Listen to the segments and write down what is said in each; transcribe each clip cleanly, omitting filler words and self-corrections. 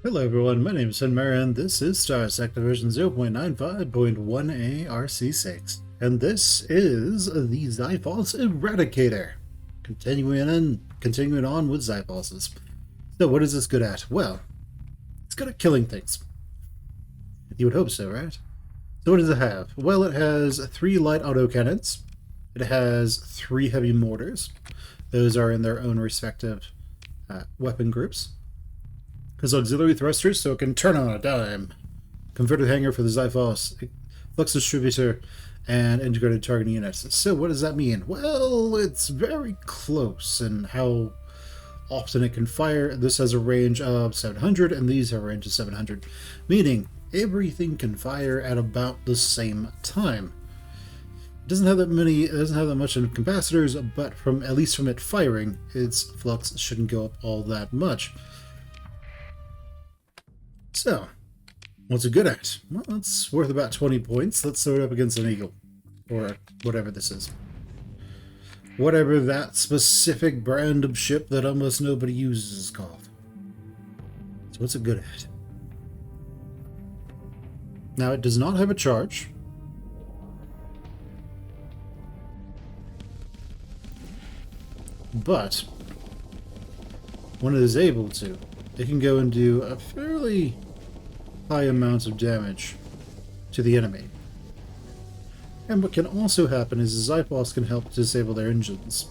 Hello everyone, my name is Muir and this is Starsector version 0.95.1a-RC6. And this is the Xyphos ERADICATOR. Continuing on with Xyphoses. So what is this good at? Well, it's good at killing things. You would hope so, right? So what does it have? Well, it has 3 light autocannons. It has 3 heavy mortars. Those are in their own respective weapon groups. Has auxiliary thrusters, so it can turn on a dime. Converted hanger for the Xyphos, flux distributor, and integrated targeting units. So what does that mean? Well, it's very close in how often it can fire. This has a range of 700, and these have a range of 700, meaning everything can fire at about the same time. It doesn't have that much in capacitors, but at least from it firing, its flux shouldn't go up all that much. So, what's it good at? Well, it's worth about 20 points. Let's throw it up against an eagle. Or whatever this is. Whatever that specific brand of ship that almost nobody uses is called. So what's it good at? Now, it does not have a charge. But, when it is able to, it can go and do a fairly high amount of damage to the enemy. And what can also happen is the Xyphos can help disable their engines.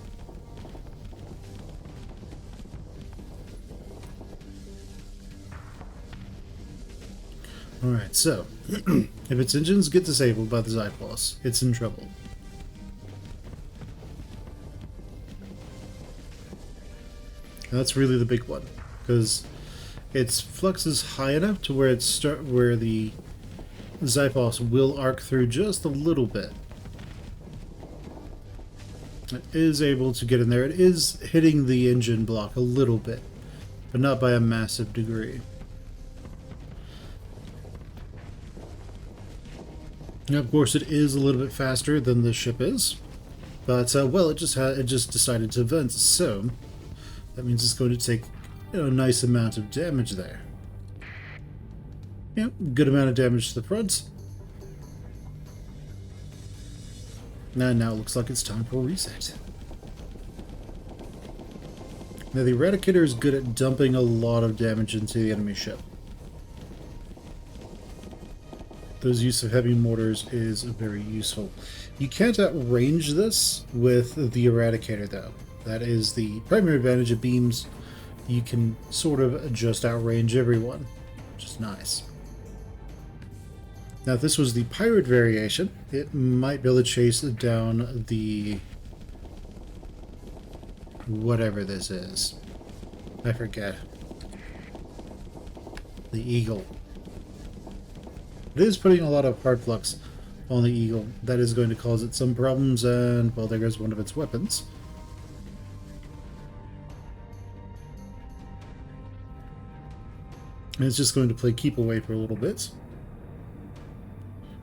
Alright, so, if its engines get disabled by the Xyphos, it's in trouble. And that's really the big one, because its flux is high enough to where where the Xyphos will arc through just a little bit. It is able to get in there. It is hitting the engine block a little bit, but not by a massive degree. Now, of course, it is a little bit faster than the ship is, but well, it just decided to vent, so that means it's going to take a nice amount of damage there. Yeah, good amount of damage to the front. And now it looks like it's time for a reset. Now the Eradicator is good at dumping a lot of damage into the enemy ship. Those use of heavy mortars is very useful. You can't outrange this with the Eradicator though. That is the primary advantage of beams. You can sort of just outrange everyone, which is nice. Now, if this was the pirate variation, it might be able to chase down the whatever this is. I forget. The Eagle. It is putting a lot of hard flux on the Eagle. That is going to cause it some problems, and well, there goes one of its weapons. And it's just going to play keep away for a little bit.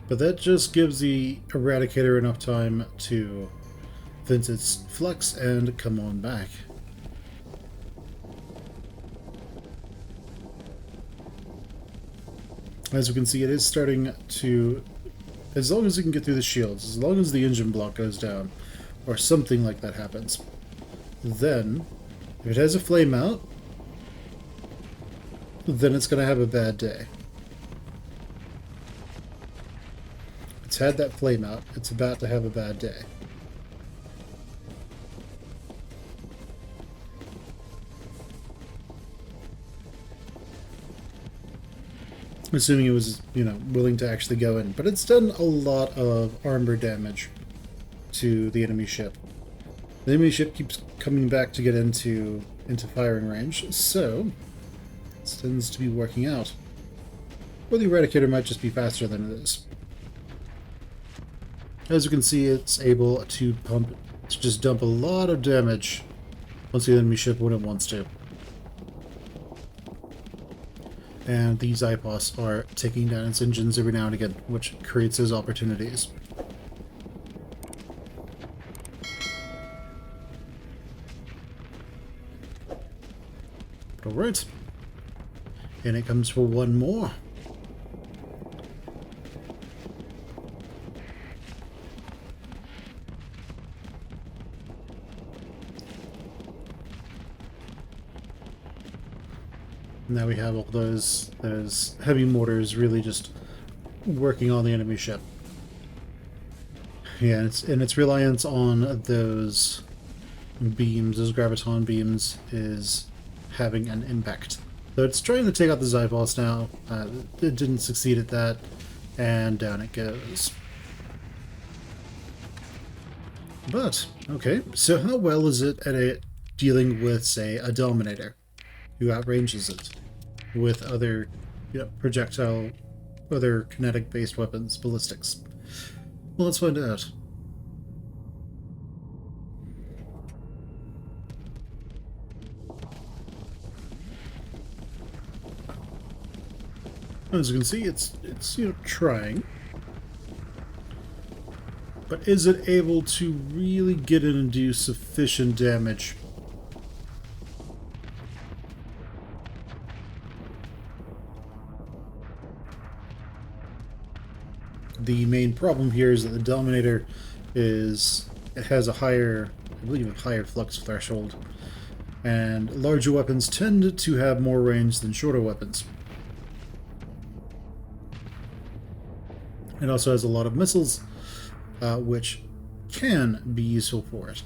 But that just gives the Eradicator enough time to vent its flux and come on back. As we can see, it is starting to, as long as it can get through the shields, as long as the engine block goes down, or something like that happens, then, if it has a flame out, then it's going to have a bad day. It's had that flame out. It's about to have a bad day. Assuming it was, willing to actually go in. But it's done a lot of armor damage to the enemy ship. The enemy ship keeps coming back to get into firing range, so it tends to be working out. Or the Eradicator might just be faster than it is. As you can see, it's able to just dump a lot of damage once the enemy ship when it wants to. And the Xyphos are taking down its engines every now and again, which creates those opportunities. Alright. And it comes for one more. Now we have all those heavy mortars really just working on the enemy ship. Yeah, and its reliance on those beams, those graviton beams, is having an impact. So it's trying to take out the Xyphos now. It didn't succeed at that, and down it goes. But, okay, so how well is it at dealing with, say, a Dominator, who outranges it with other, projectile, other kinetic-based weapons, ballistics? Well, let's find out. As you can see, it's trying. But is it able to really get in and do sufficient damage? The main problem here is that the Dominator has a higher, I believe, a higher flux threshold, and larger weapons tend to have more range than shorter weapons. It also has a lot of missiles, which can be useful for it.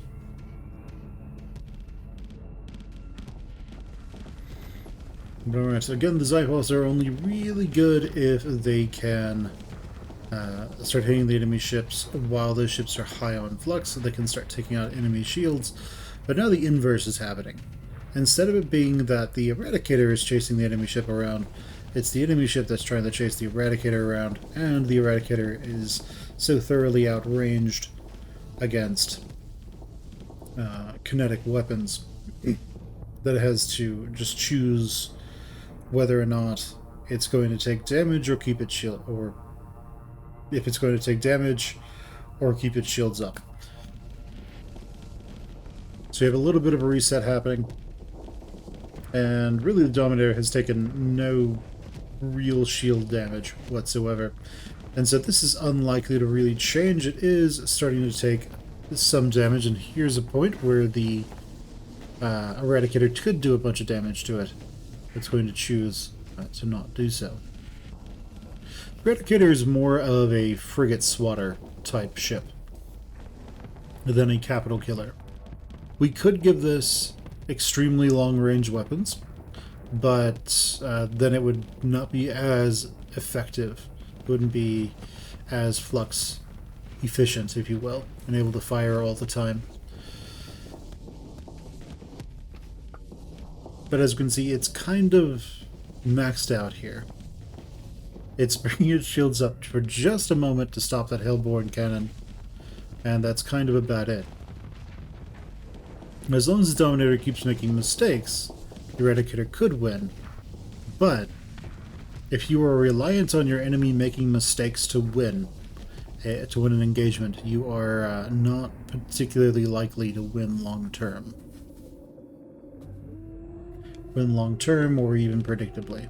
Alright, so again, the Xyphos are only really good if they can start hitting the enemy ships while those ships are high on flux, so they can start taking out enemy shields. But now the inverse is happening. Instead of it being that the Eradicator is chasing the enemy ship around, it's the enemy ship that's trying to chase the Eradicator around, and the Eradicator is so thoroughly outranged against kinetic weapons that it has to just choose whether or not it's going to take damage or keep its shield, or if it's going to take damage or keep its shields up. So you have a little bit of a reset happening, and really the Dominator has taken no real shield damage whatsoever, and so this is unlikely to really change. It is starting to take some damage, and here's a point where the Eradicator could do a bunch of damage to it. It's going to choose to not do so. Eradicator is more of a frigate swatter type ship than a capital killer. We could give this extremely long range weapons, but then it would not be as effective. It wouldn't be as flux efficient, if you will, and able to fire all the time. But as you can see, it's kind of maxed out here. It's bringing its shields up for just a moment to stop that Hellborn cannon, and that's kind of about it. As long as the Dominator keeps making mistakes, the Eradicator could win, but if you are reliant on your enemy making mistakes to win an engagement, you are not particularly likely to win long term. Win long term, or even predictably.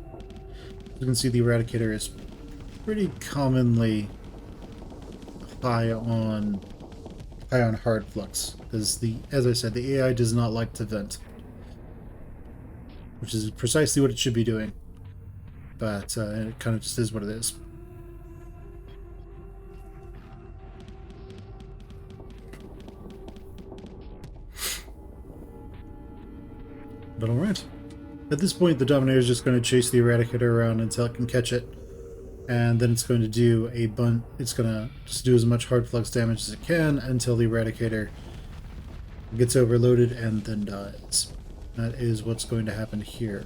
You can see the Eradicator is pretty commonly high on hard flux, because as I said, the AI does not like to vent, which is precisely what it should be doing, but it kind of just is what it is. But alright. At this point, the Dominator is just going to chase the Eradicator around until it can catch it, and then it's going to do it's going to just do as much hard flux damage as it can until the Eradicator gets overloaded and then dies. That is what's going to happen here.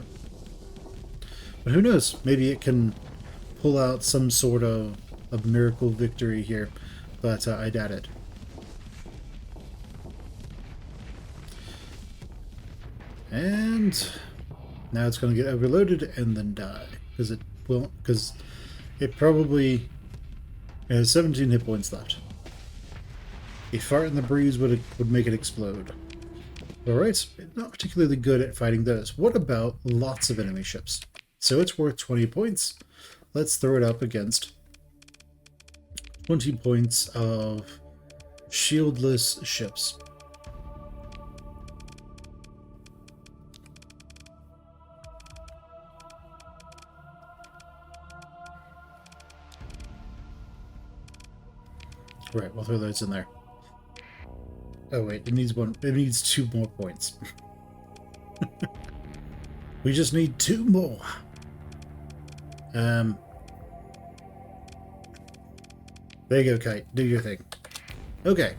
But who knows? Maybe it can pull out some sort of miracle victory here, but I doubt it. And now it's going to get overloaded and then die, because it probably has 17 hit points left. A fart in the breeze would make it explode. Alright, not particularly good at fighting those. What about lots of enemy ships? So it's worth 20 points. Let's throw it up against 20 points of shieldless ships. Right, we'll throw those in there. Oh wait, it needs one. It needs 2 more points. We just need 2 more. There you go, Kite. Do your thing. Okay.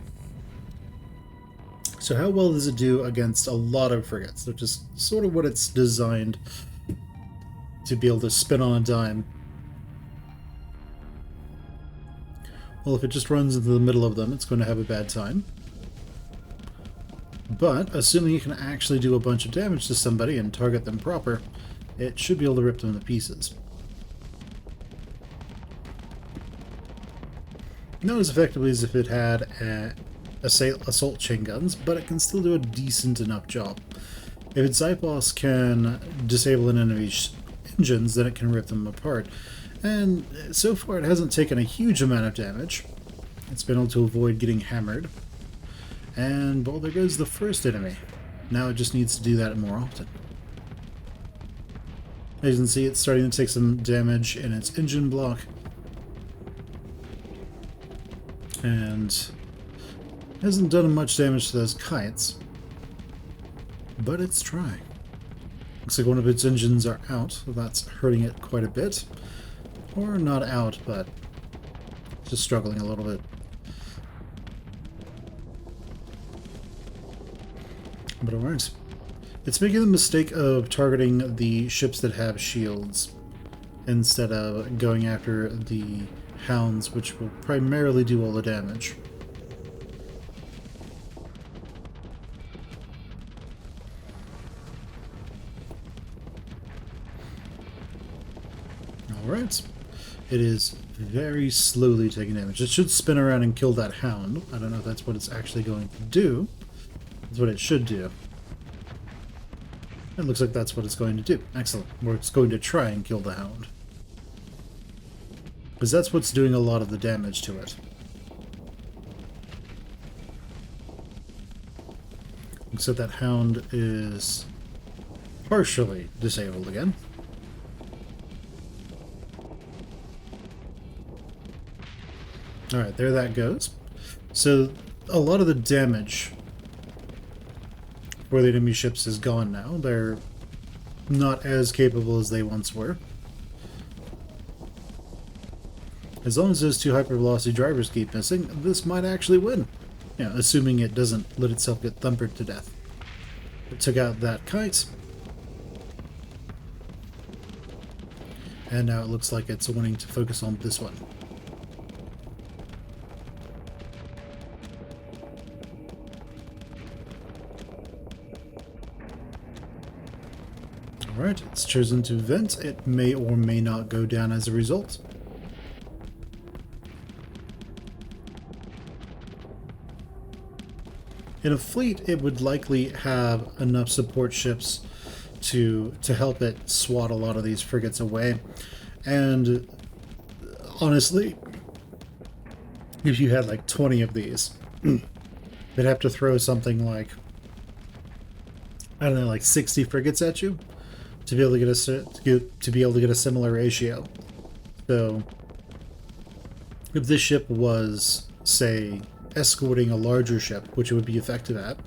So how well does it do against a lot of frigates, which is sort of what it's designed to be able to spin on a dime? Well, if it just runs into the middle of them, it's going to have a bad time. But, assuming you can actually do a bunch of damage to somebody and target them proper, it should be able to rip them to pieces. Not as effectively as if it had assault chain guns, but it can still do a decent enough job. If its Xyphos can disable an enemy's engines, then it can rip them apart. And so far it hasn't taken a huge amount of damage. It's been able to avoid getting hammered. And, well, there goes the first enemy. Now it just needs to do that more often. As you can see, it's starting to take some damage in its engine block. And hasn't done much damage to those kites. But it's trying. Looks like one of its engines are out. That's hurting it quite a bit. Or not out, but just struggling a little bit. But alright. It's making the mistake of targeting the ships that have shields instead of going after the hounds, which will primarily do all the damage. Alright. It is very slowly taking damage. It should spin around and kill that hound. I don't know if that's what it's actually going to do. That's what it should do. It looks like that's what it's going to do. Excellent. Or it's going to try and kill the hound. Because that's what's doing a lot of the damage to it. Except that hound is partially disabled again. Alright, there that goes. So, a lot of the damage for the enemy ships is gone now. They're not as capable as they once were. As long as those 2 hypervelocity drivers keep missing, this might actually win. You know, assuming it doesn't let itself get thumpered to death. It took out that kite. And now it looks like it's wanting to focus on this one. Alright, it's chosen to vent. It may or may not go down as a result. In a fleet, it would likely have enough support ships to help it swat a lot of these frigates away. And honestly, if you had like 20 of these, they'd have to throw something like, I don't know, like 60 frigates at you to be able to get a similar ratio. So if this ship was, say, escorting a larger ship, which it would be effective at,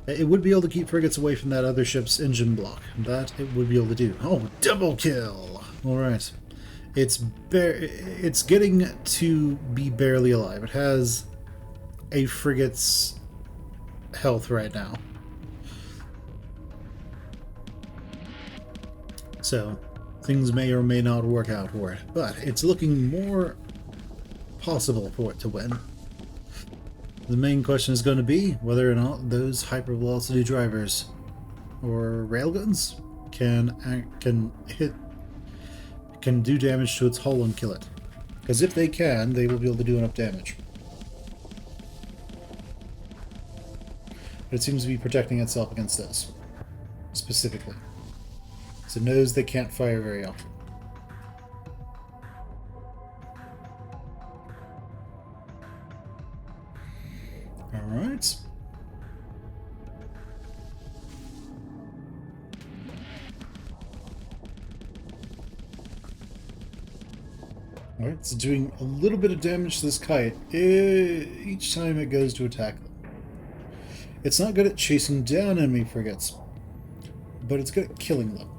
it would be able to keep frigates away from that other ship's engine block. That it would be able to do. Oh, double kill! Alright. It's getting to be barely alive. It has a frigate's health right now. So, things may or may not work out for it, but it's looking more possible for it to win. The main question is going to be whether or not those hypervelocity drivers or railguns can do damage to its hull and kill it. Because if they can, they will be able to do enough damage. But it seems to be protecting itself against this specifically. So it knows they can't fire very often. Alright. Alright, it's doing a little bit of damage to this kite each time it goes to attack them. It's not good at chasing down enemy frigates, but it's good at killing them.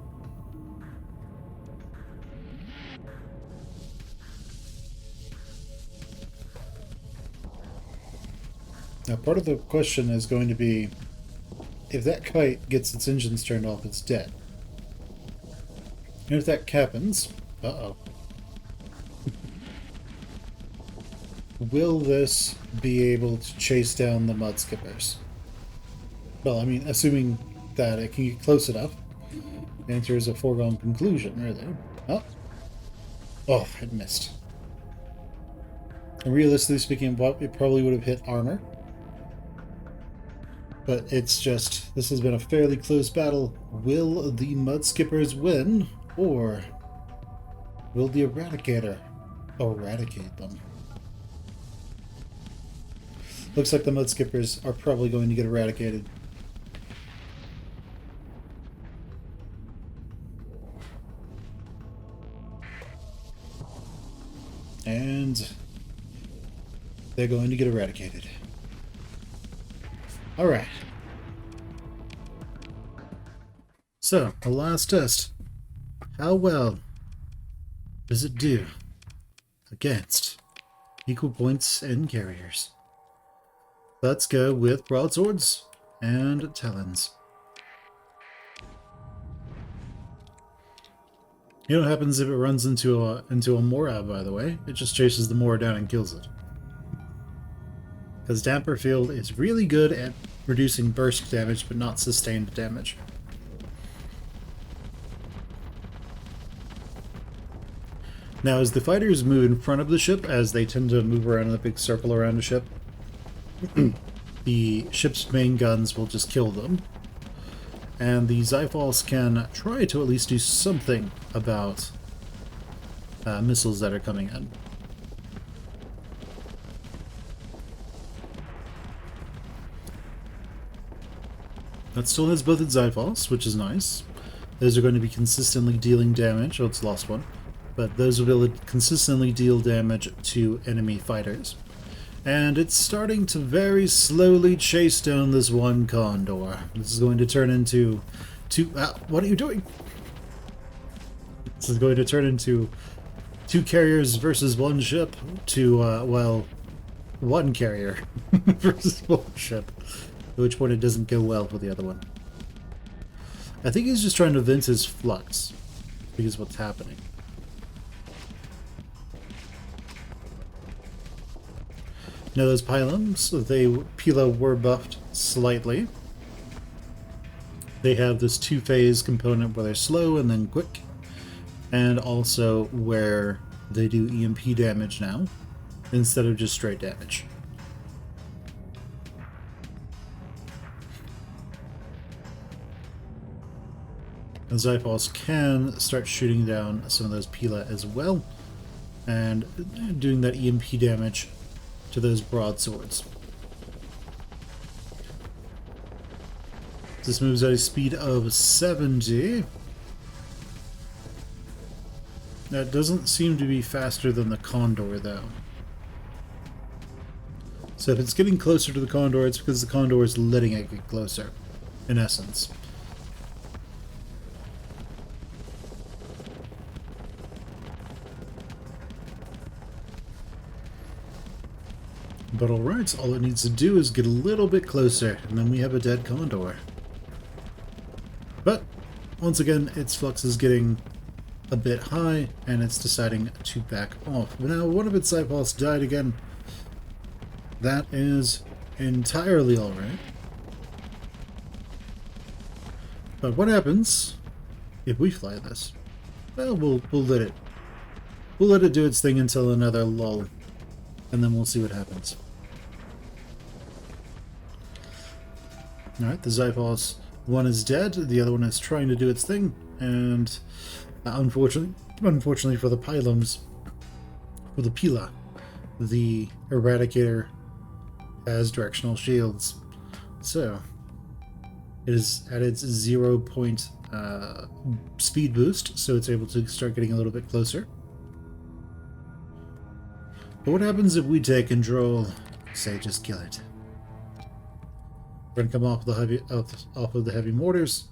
Now, part of the question is going to be, if that kite gets its engines turned off, it's dead. And if that happens, uh-oh. Will this be able to chase down the mud skippers? Well, I mean, assuming that it can get close enough. The answer is a foregone conclusion, really. Oh. Oh, it missed. And realistically speaking, it probably would have hit armor. But it's just, this has been a fairly close battle. Will the mud skippers win, or will the Eradicator eradicate them? Looks like the mud skippers are probably going to get eradicated. And they're going to get eradicated. Alright. So, the last test. How well does it do against equal points and carriers? Let's go with broadswords and talons. You know what happens if it runs into a Morab, by the way? It just chases the Moor down and kills it. Because Damper Field is really good at reducing burst damage, but not sustained damage. Now, as the fighters move in front of the ship, as they tend to move around in a big circle around the ship, the ship's main guns will just kill them. And the Xyphos can try to at least do something about missiles that are coming in. That still has both its Xyphos, which is nice. Those are going to be consistently dealing damage. Oh, it's lost one. But those will be able to consistently deal damage to enemy fighters. And it's starting to very slowly chase down this one condor. This is going to turn into two... what are you doing? This is going to turn into two carriers versus one ship to, well, one carrier versus one ship. At which point it doesn't go well for the other one. I think he's just trying to vent his flux, because what's happening. Now those pylons, Pila were buffed slightly. They have this two-phase component where they're slow and then quick, and also where they do EMP damage now, instead of just straight damage. And Xyphos can start shooting down some of those Pila as well, and doing that EMP damage to those broadswords. This moves at a speed of 70. That doesn't seem to be faster than the Condor, though. So if it's getting closer to the Condor, it's because the Condor is letting it get closer, in essence. But alright, all it needs to do is get a little bit closer, and then we have a dead Condor. But, once again, its flux is getting a bit high, and it's deciding to back off. But now, one of its Xyphos died again. That is entirely alright. But what happens if we fly this? Well, we'll let it do its thing until another lull, and then we'll see what happens. Alright, the Xyphos One is dead, the other one is trying to do its thing, and unfortunately for the pylons, for the Pila, the Eradicator has directional shields. So, it is at its 0 point speed boost, so it's able to start getting a little bit closer. But what happens if we take control? Say, just kill it. We're gonna come off of the heavy mortars,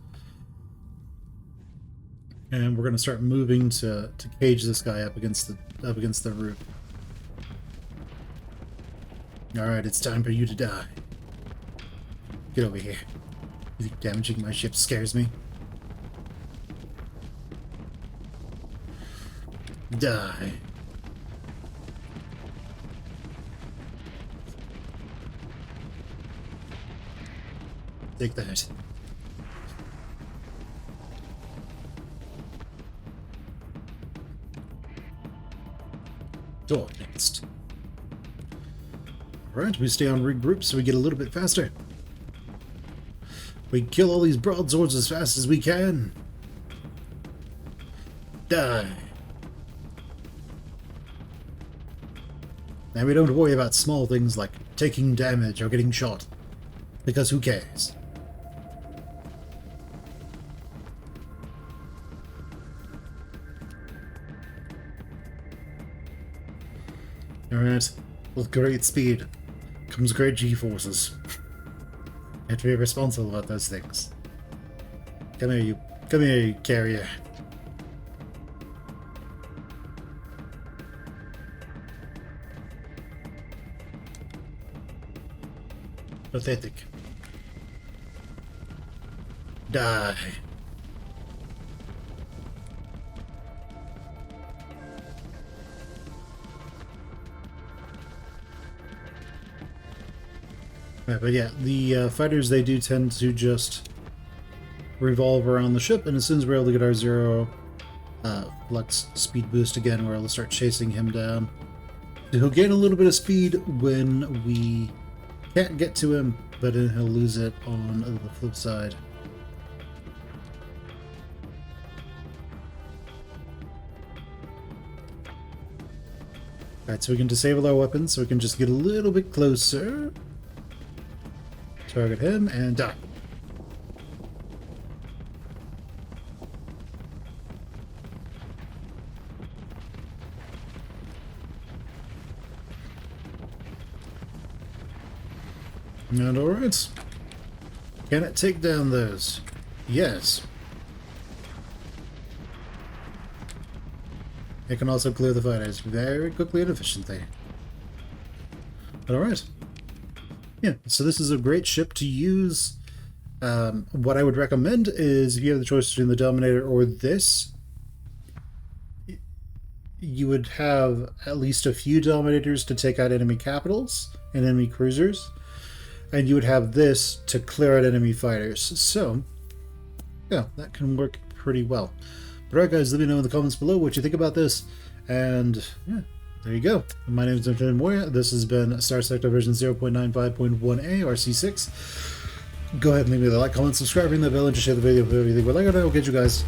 and we're gonna start moving to cage this guy up against the roof. All right, it's time for you to die. Get over here. You think damaging my ship scares me? Die. Take that. Door next. Alright, we stay on regroup so we get a little bit faster. We kill all these broadswords as fast as we can. Die. Now we don't worry about small things like taking damage or getting shot, because who cares? Alright, with great speed comes great G-forces. You have to be responsible about those things. Come here, you carrier. Pathetic. Die. Right, but yeah, the fighters, they do tend to just revolve around the ship, and as soon as we're able to get our 0 flux speed boost again, we're able to start chasing him down. He'll gain a little bit of speed when we can't get to him, but then he'll lose it on the flip side. Alright, so we can disable our weapons, so we can just get a little bit closer. Target him and die. And alright. Can it take down those? Yes. It can also clear the fighters very quickly and efficiently. But alright. Yeah, so this is a great ship to use. What I would recommend is, if you have the choice between the Dominator or this, you would have at least a few Dominators to take out enemy capitals and enemy cruisers, and you would have this to clear out enemy fighters. So, yeah, that can work pretty well. But alright guys, let me know in the comments below what you think about this, and yeah. There you go. My name is Muir. This has been Starsector version 0.95.1a-RC6. Go ahead and leave me a like, comment, subscribe, ring the bell, and just share the video with everything. Well, I will get you guys